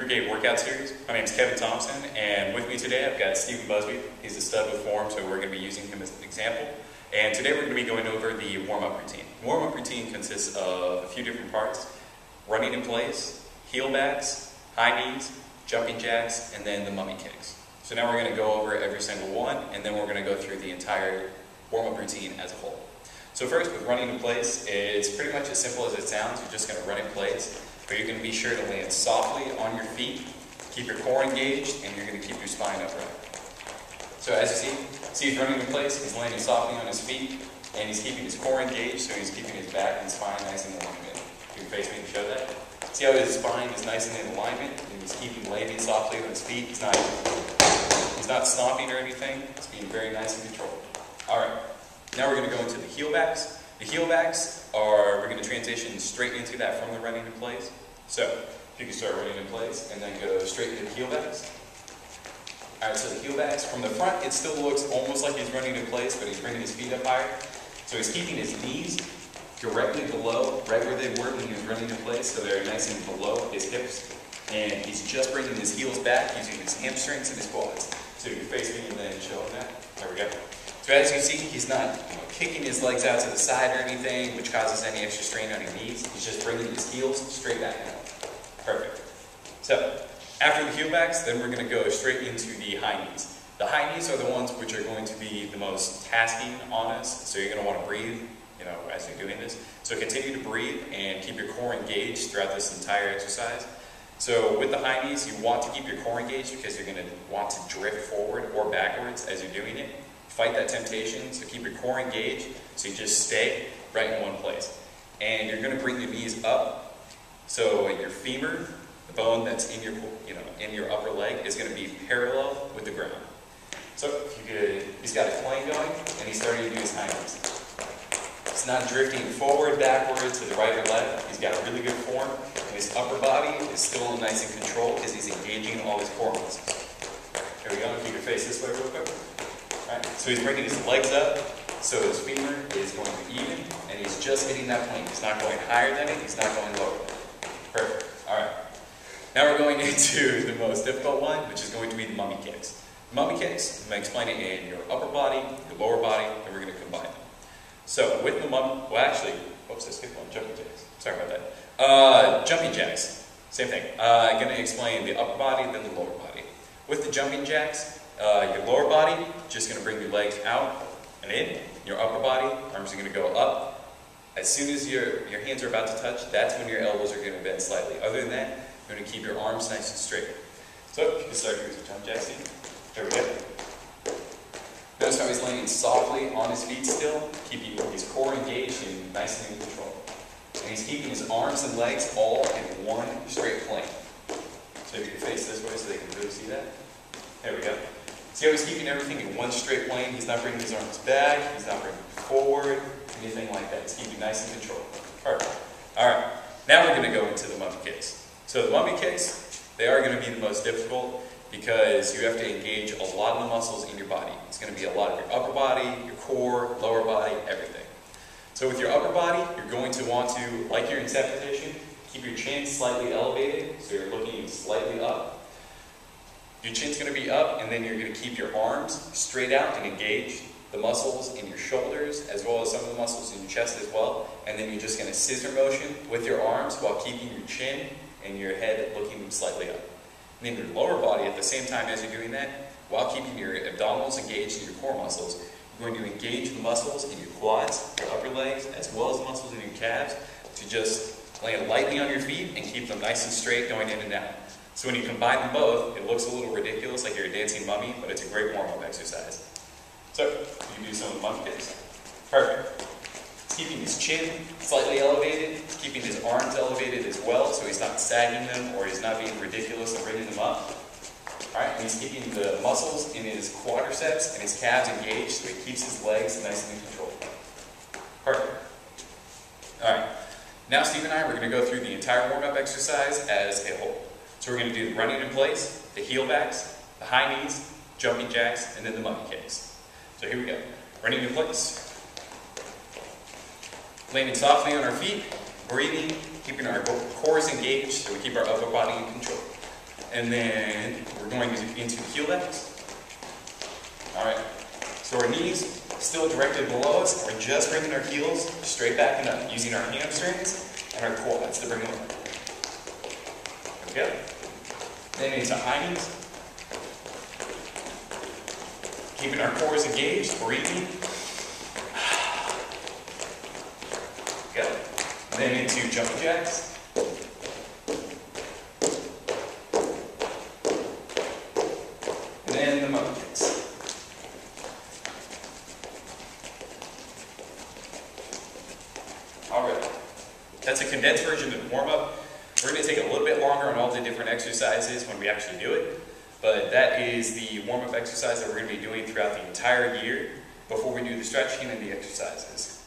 Brigade workout series. My name is Kevin Thompson, and with me today I've got Stephen Busby. He's a stud with form, so we're going to be using him as an example. And today we're going to be going over the warm-up routine. The warm-up routine consists of a few different parts: running in place, heel backs, high knees, jumping jacks, and then the mummy kicks. So now we're going to go over every single one, and then we're going to go through the entire warm-up routine as a whole. So first, with running in place, it's pretty much as simple as it sounds. You're just going to run in place, but you're going to be sure to land softly on your feet, keep your core engaged, and you're going to keep your spine upright. So as you see he's running in place, he's landing softly on his feet, and he's keeping his core engaged, so he's keeping his back and spine nice and in alignment. You can face me to show that. See how his spine is nice and in alignment, and he's keeping landing softly on his feet. He's not stomping or anything. He's being very nice and controlled. Alright, now we're going to go into the heel backs. The heel backs we're going to transition straight into that from the running in place. So, if you can start running in place and then go straight into the heel backs. Alright, so the heel backs, from the front it still looks almost like he's running in place, but he's bringing his feet up higher. So he's keeping his knees directly below, right where they were when he was running in place, so they're nice and below his hips. And he's just bringing his heels back using his hamstrings and his quads. So you can face me and then show him that. There we go. So as you see, he's not kicking his legs out to the side or anything, which causes any extra strain on your knees. He's just bringing his heels straight back down. Perfect. So, after the heel backs, then we're going to go straight into the high knees. The high knees are the ones which are going to be the most tasking on us, so you're going to want to breathe, as you're doing this. So continue to breathe and keep your core engaged throughout this entire exercise. So with the high knees, you want to keep your core engaged because you're going to want to drift forward or backwards as you're doing it. Fight that temptation, so keep your core engaged, so you just stay right in one place. And you're going to bring your knees up, so your femur, the bone that's in your upper leg, is going to be parallel with the ground. So if you could, he's got a plane going, and he's starting to do his high knees. He's not drifting forward, backward, to the right or left. He's got a really good form, and his upper body is still nice and controlled because he's engaging all his core muscles. Here we go. If you could face this way real quick. Right. So he's bringing his legs up, so his femur is going to be even, and he's just hitting that plane. He's not going higher than it, he's not going lower. Perfect. Alright. Now we're going into the most difficult one, which is going to be the mummy kicks. The mummy kicks, I'm going to explain it in your upper body, your lower body, and we're going to combine them. So with the mummy, well actually, oops, I skipped one, jumping jacks. Sorry about that. Jumping jacks, same thing. I'm going to explain the upper body, then the lower body. With the jumping jacks, your lower body, just going to bring your legs out and in. Your upper body, arms are going to go up. As soon as your hands are about to touch, that's when your elbows are going to bend slightly. Other than that, you're going to keep your arms nice and straight. So, you can start with the jump jacks. There we go. Notice how he's landing softly on his feet still, keeping his core engaged and nice and in control. And he's keeping his arms and legs all in one straight plane. So if you can face this way so they can really see that. There we go. See how he's keeping everything in one straight plane? He's not bringing his arms back, he's not bringing forward, anything like that. He's keeping nice and controlled. Perfect. Alright, now we're going to go into the mummy kicks. So the mummy kicks, they are going to be the most difficult because you have to engage a lot of the muscles in your body. It's going to be a lot of your upper body, your core, lower body, everything. So with your upper body, you're going to want to, like you're in set position, keep your chin slightly elevated, so you're looking slightly up. Your chin's going to be up, and then you're going to keep your arms straight out and engage the muscles in your shoulders, as well as some of the muscles in your chest as well. And then you're just going to scissor motion with your arms while keeping your chin and your head looking slightly up. And then your lower body, at the same time as you're doing that, while keeping your abdominals engaged in your core muscles, you're going to engage the muscles in your quads, your upper legs, as well as the muscles in your calves, to just land lightly on your feet and keep them nice and straight going in and out. So when you combine them both, it looks a little ridiculous, like you're a dancing mummy, but it's a great warm-up exercise. So, you can do some of the mummy kicks. Perfect. He's keeping his chin slightly elevated, he's keeping his arms elevated as well, so he's not sagging them or he's not being ridiculous and bringing them up. Alright, and he's keeping the muscles in his quadriceps and his calves engaged, so he keeps his legs nice and in control. Perfect. Alright, now Steve and I, we're going to go through the entire warm-up exercise as a whole. So we're going to do the running in place, the heel backs, the high knees, jumping jacks, and then the mummy kicks. So here we go. Running in place. Landing softly on our feet, breathing, keeping our cores engaged so we keep our upper body in control. And then we're going into heel lifts. All right, so our knees still directed below us. We're just bringing our heels straight back and up, using our hamstrings and our quads to bring them up. Okay. Then into high knees. Keeping our cores engaged, breathing. Good. Then into jumping jacks. And then the monkey kicks. Alright. That's a condensed version of the warm-up. We're going to take a little bit longer on all the different exercises when we actually do it. But that is the warm-up exercise that we're going to be doing throughout the entire year before we do the stretching and the exercises.